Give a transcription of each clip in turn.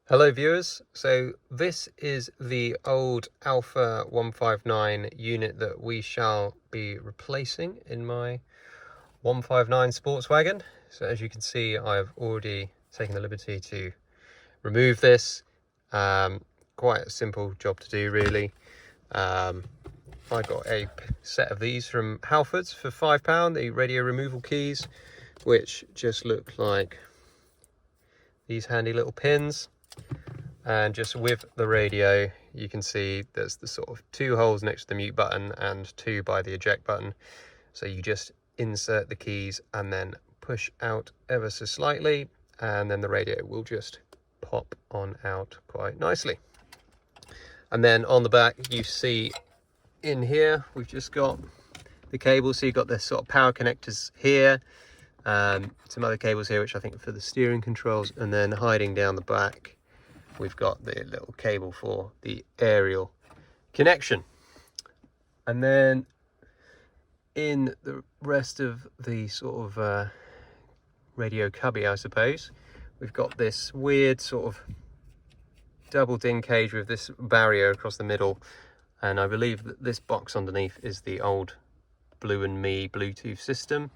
Hello viewers, so this is the old Alfa 159 unit that we shall be replacing in my 159 Sportswagon. So as you can see, I've already taken the liberty to remove this. Quite a simple job to do really. I got a set of these from Halfords for £5, the radio removal keys, which just look like these handy little pins. And just with the radio, you can see there's the sort of two holes next to the mute button and two by the eject button. So you just insert the keys and then push out ever so slightly, and then the radio will just pop on out quite nicely. And then on the back, you see in here, we've just got the cable. So you've got the sort of power connectors here, some other cables here, which I think are for the steering controls, and then hiding down the back, we've got the little cable for the aerial connection. And then in the rest of the sort of radio cubby, I suppose, we've got this weird sort of double DIN cage with this barrier across the middle. And I believe that this box underneath is the old Blue and Me Bluetooth system.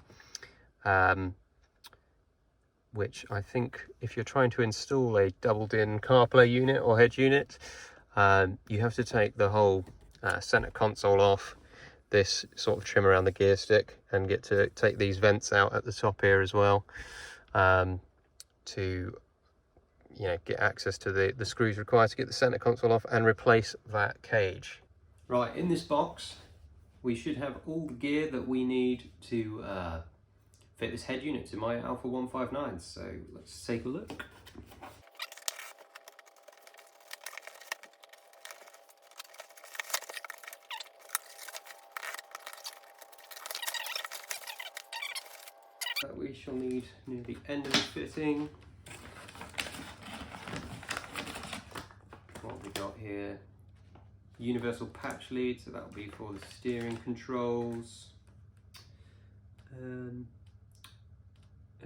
Which I think if you're trying to install a double DIN Carplay unit or head unit, you have to take the whole center console off, this sort of trim around the gear stick, and get to take these vents out at the top here as well, to get access to the screws required to get the center console off and replace that cage. Right, in this box we should have all the gear that we need to fit this head unit to my Alfa 159, so let's take a look. We shall need near the end of the fitting. What we got here, universal patch lead, so that will be for the steering controls.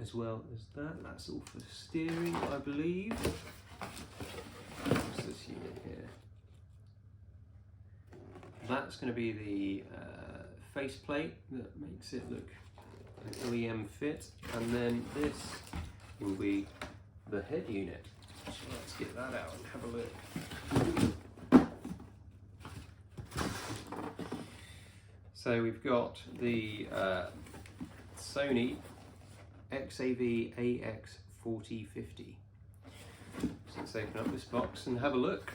As well as that's all for steering, I believe. What's this unit here? That's going to be the faceplate that makes it look an OEM fit, and then this will be the head unit. So let's get that out and have a look. So we've got the Sony XAV-AX4050. So let's open up this box and have a look.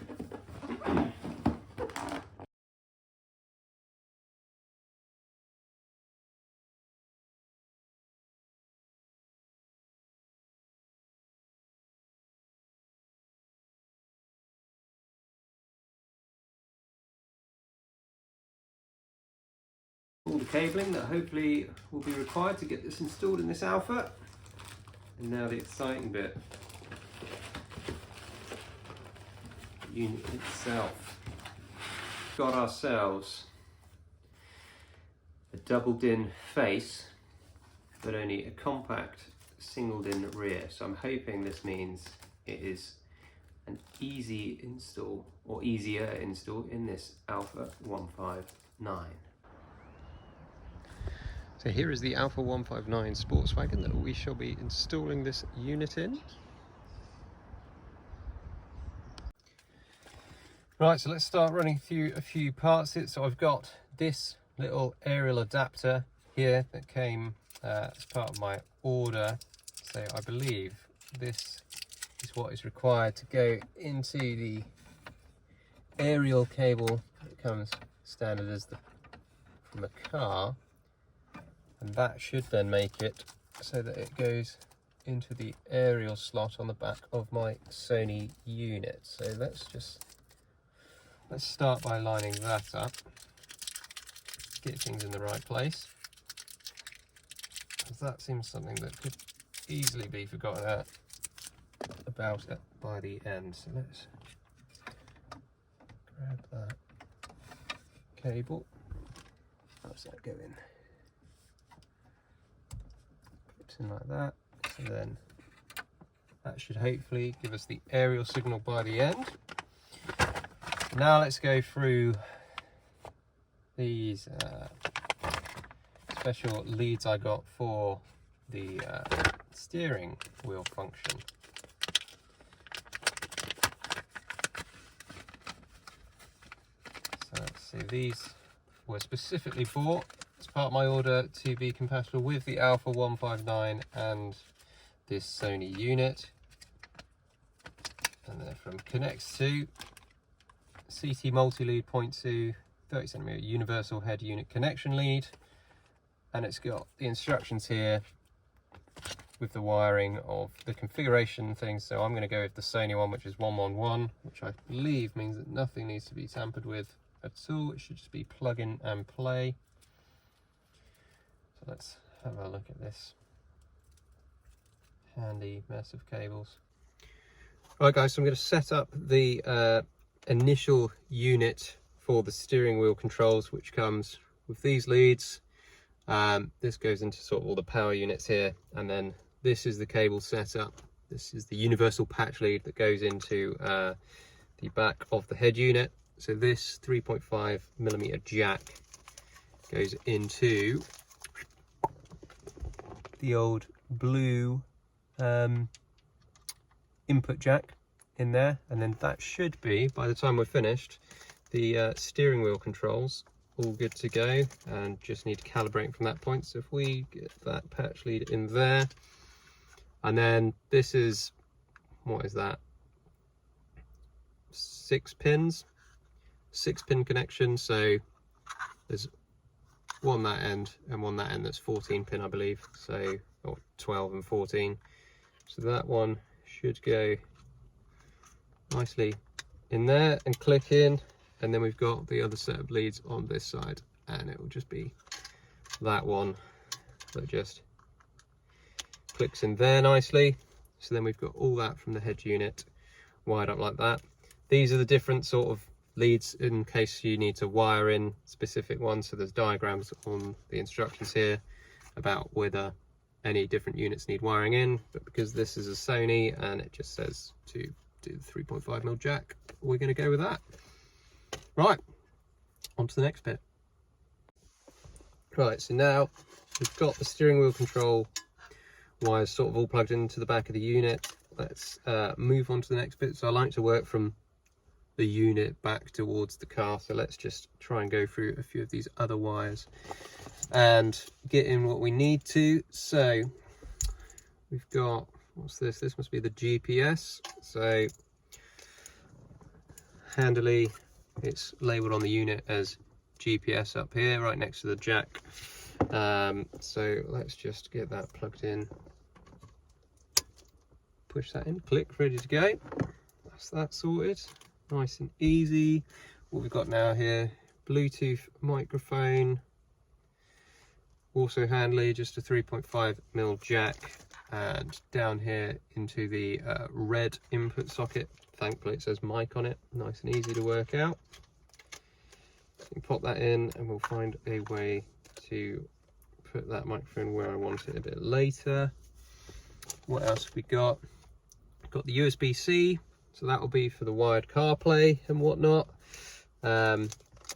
All the cabling that hopefully will be required to get this installed in this Alfa. And now the exciting bit, the unit itself. We've got ourselves a double DIN face, but only a compact single DIN rear. So I'm hoping this means it is an easy install, or easier install, in this Alfa 159. So here is the Alfa 159 Sportswagon that we shall be installing this unit in. Right, so let's start running through a few parts. So I've got this little aerial adapter here that came as part of my order. So I believe this is what is required to go into the aerial cable that comes standard as from a car. And that should then make it so that it goes into the aerial slot on the back of my Sony unit. So let's start by lining that up, get things in the right place, because that seems something that could easily be forgotten about it by the end. So let's grab that cable. How's that going? In like that, so then That should hopefully give us the aerial signal by the end. Now let's go through these special leads I got for the steering wheel function. So let's see, these were specifically bought as part of my order to be compatible with the Alfa 159 and this Sony unit. And they're from Connects 2, CT multi-lead 0.2, 30cm universal head unit connection lead. And it's got the instructions here with the wiring of the configuration things. So I'm going to go with the Sony one, which is 111, which I believe means that nothing needs to be tampered with at all. It should just be plug in and play. So let's have a look at this handy mess of cables. Right guys, so I'm going to set up the initial unit for the steering wheel controls, which comes with these leads. This goes into sort of all the power units here, and then this is the cable setup. This is the universal patch lead that goes into the back of the head unit. So this 3.5mm jack goes into the old blue input jack in there, and then that should be, by the time we're finished, the steering wheel controls all good to go, and just need to calibrate from that point. So if we get that patch lead in there, and then this is, what is that, 6 pins, 6-pin connection. So there's one that end and one that end that's 14 pin, I believe, so, or 12 and 14. So that one should go nicely in there and click in, and then we've got the other set of leads on this side, and it will just be that one that just clicks in there nicely. So then we've got all that from the head unit wired up like that. These are the different sort of leads in case you need to wire in specific ones. So there's diagrams on the instructions here about whether any different units need wiring in, but because this is a Sony and it just says to do the 3.5mm jack, we're going to go with that. Right, on to the next bit. Right, so now we've got the steering wheel control wires sort of all plugged into the back of the unit. Let's move on to the next bit. So I like to work from the unit back towards the car, so let's just try and go through a few of these other wires and get in what we need to. So we've got, what's this? This must be the GPS. So handily, it's labelled on the unit as GPS up here, right next to the jack. So let's just get that plugged in, push that in, click, ready to go. That's that sorted, nice and easy. What we've got now here, Bluetooth microphone, also handily, just a 3.5mm jack, and down here into the red input socket. Thankfully it says mic on it, nice and easy to work out. So you pop that in and we'll find a way to put that microphone where I want it a bit later. What else have we got? We've got the USB-C, so that will be for the wired CarPlay and whatnot.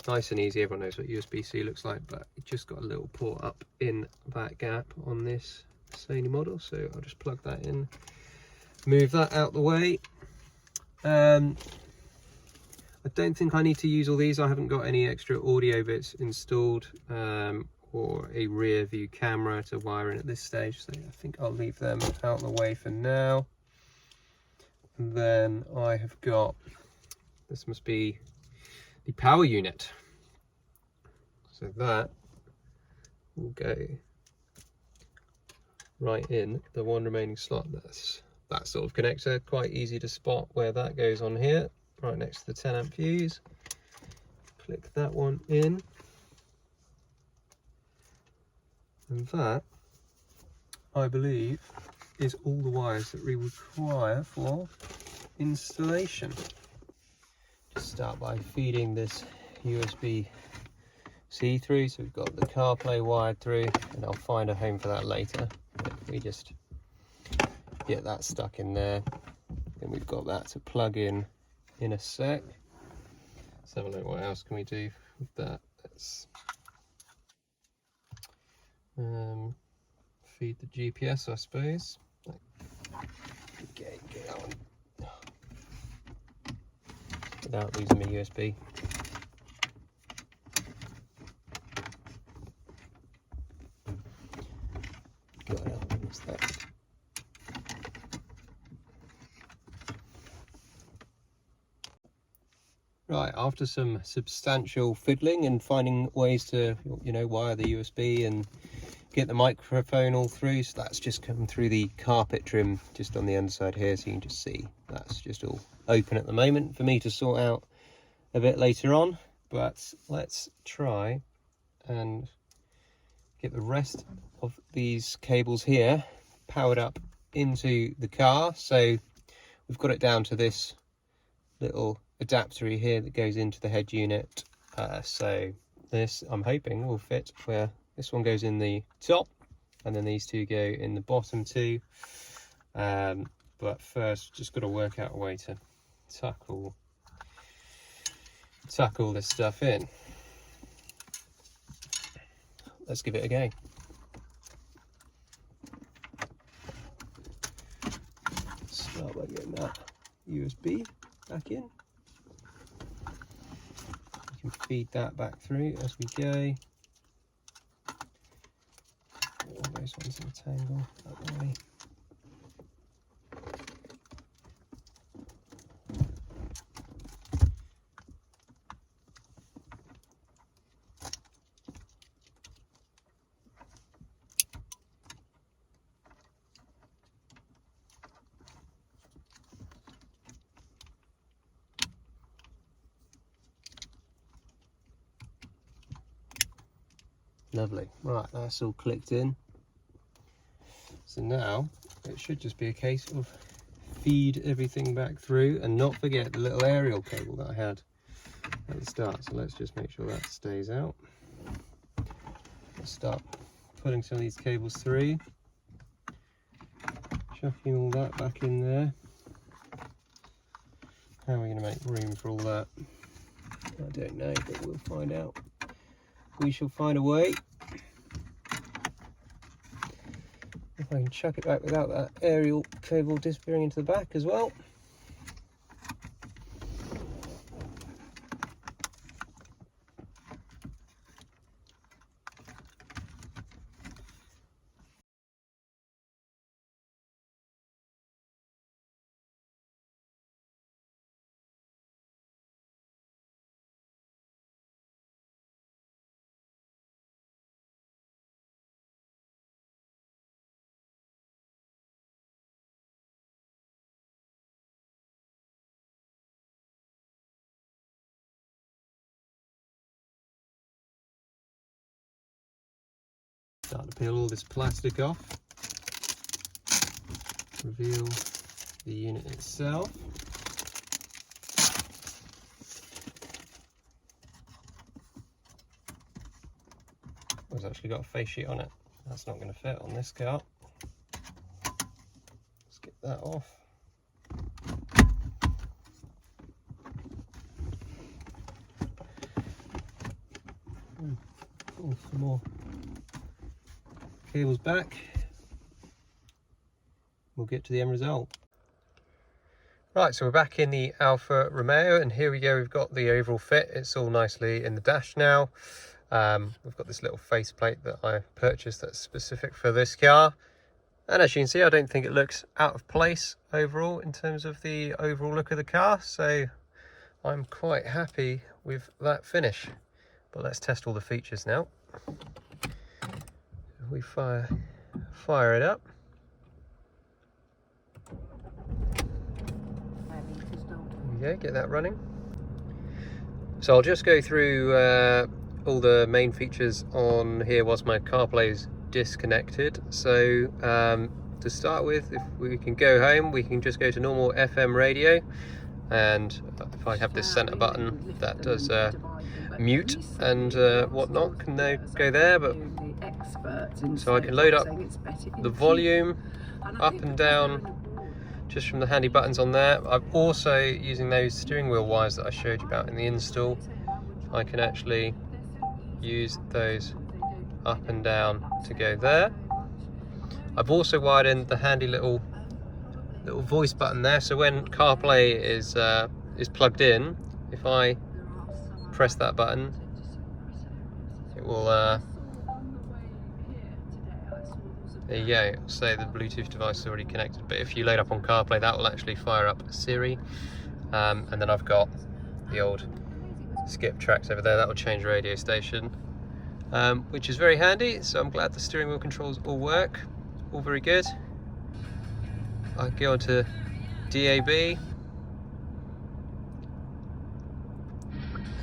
Nice and easy, everyone knows what USB-C looks like, but it just got a little port up in that gap on this Sony model, so I'll just plug that in, move that out the way. I don't think I need to use all these. I haven't got any extra audio bits installed or a rear view camera to wire in at this stage, so I think I'll leave them out of the way for now. And then I have got, this must be the power unit, so that will go right in the one remaining slot. That's that sort of connector, quite easy to spot where that goes on here, right next to the 10 amp fuse. Click that one in, and that, I believe, is all the wires that we require for installation. Just start by feeding this USB-C through, so we've got the CarPlay wired through, and I'll find a home for that later. But we just get that stuck in there. Then we've got that to plug in a sec. Let's have a look, what else can we do with that? Let's feed the GPS, I suppose. Okay, get that one without losing my USB. What's that? Right, after some substantial fiddling and finding ways to, you know, wire the USB and get the microphone all through, so that's just come through the carpet trim just on the underside here, so you can just see that's just all open at the moment for me to sort out a bit later on. But let's try and get the rest of these cables here powered up into the car. So we've got it down to this little adapter here that goes into the head unit. So this, I'm hoping, will fit where this one goes in the top and then these two go in the bottom too. But first, just got to work out a way to tuck all this stuff in. Let's give it a go. Start by getting that USB back in. You can feed that back through as we go. All those ones in a tangle that way. Lovely. Right, that's all clicked in. So now it should just be a case of feed everything back through and not forget the little aerial cable that I had at the start. So let's just make sure that stays out. Let's start putting some of these cables through, chucking all that back in there. How are we going to make room for all that? I don't know, but we'll find out. We shall find a way. If I can chuck it back without that aerial cable disappearing into the back as well. Start to peel all this plastic off, reveal the unit itself. Oh, it's actually got a face sheet on it. That's not going to fit on this car. Let's get that off. Pull some more cables back. We'll get to the end result. Right, so we're back in the Alfa Romeo and here we go. We've got the overall fit. It's all nicely in the dash now. We've got this little faceplate that I purchased that's specific for this car, and as you can see, I don't think it looks out of place overall in terms of the overall look of the car, so I'm quite happy with that finish. But let's test all the features now. We fire it up. There we go, get that running. So I'll just go through all the main features on here whilst my CarPlay's disconnected. So to start with, if we can go home, we can just go to normal FM radio, and if I have this center button that does mute and whatnot, can go there. But so I can load up the volume, up and down just from the handy buttons on there. I'm also using those steering wheel wires that I showed you about in the install. I can actually use those up and down to go there. I've also wired in the handy little voice button there, so when CarPlay is plugged in, if I press that button, it will there you go, it'll say the Bluetooth device is already connected. But if you load up on CarPlay, that will actually fire up Siri, and then I've got the old skip tracks over there that will change radio station, which is very handy. So I'm glad the steering wheel controls all work, all very good. I go on to DAB.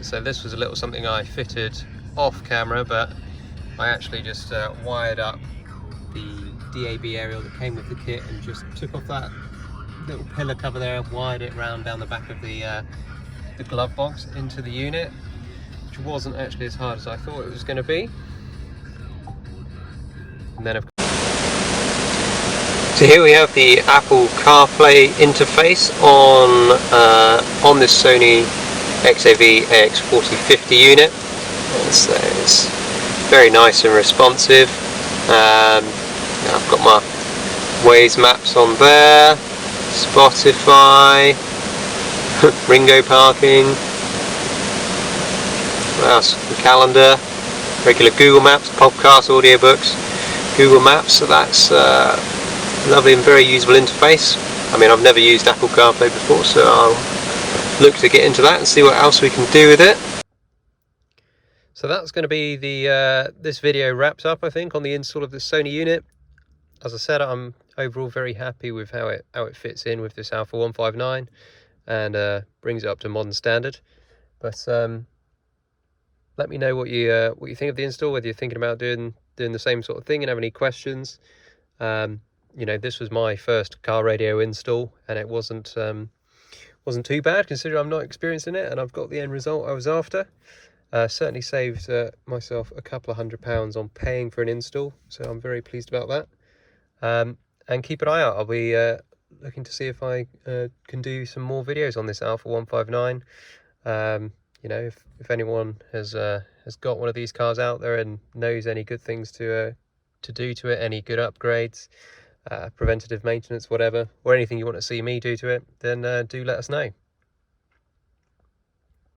So this was a little something I fitted off camera, but I actually just wired up the DAB aerial that came with the kit and just took off that little pillar cover there, wired it round down the back of the glove box into the unit, which wasn't actually as hard as I thought it was going to be. And then so here we have the Apple CarPlay interface on this Sony XAV-AX4050 unit. So it's very nice and responsive. I've got my Waze maps on there, Spotify, Ringo parking, what else? The calendar, regular Google Maps, podcasts, audiobooks, Google Maps. So that's lovely and very usable interface. I mean, I've never used Apple CarPlay before, so I'll look to get into that and see what else we can do with it. So that's going to be the this video wrapped up, I think, on the install of the Sony unit. As I said, I'm overall very happy with how it fits in with this Alfa 159 and brings it up to modern standard. But let me know what you think of the install, whether you're thinking about doing the same sort of thing and have any questions. You know, this was my first car radio install, and it wasn't too bad considering I'm not experienced in it, and I've got the end result I was after. Certainly saved myself a couple of £100 on paying for an install, so I'm very pleased about that. And keep an eye out. I'll be looking to see if I can do some more videos on this Alfa 159. You know, if anyone has got one of these cars out there and knows any good things to do to it, any good upgrades, preventative maintenance, whatever, or anything you want to see me do to it, then do let us know.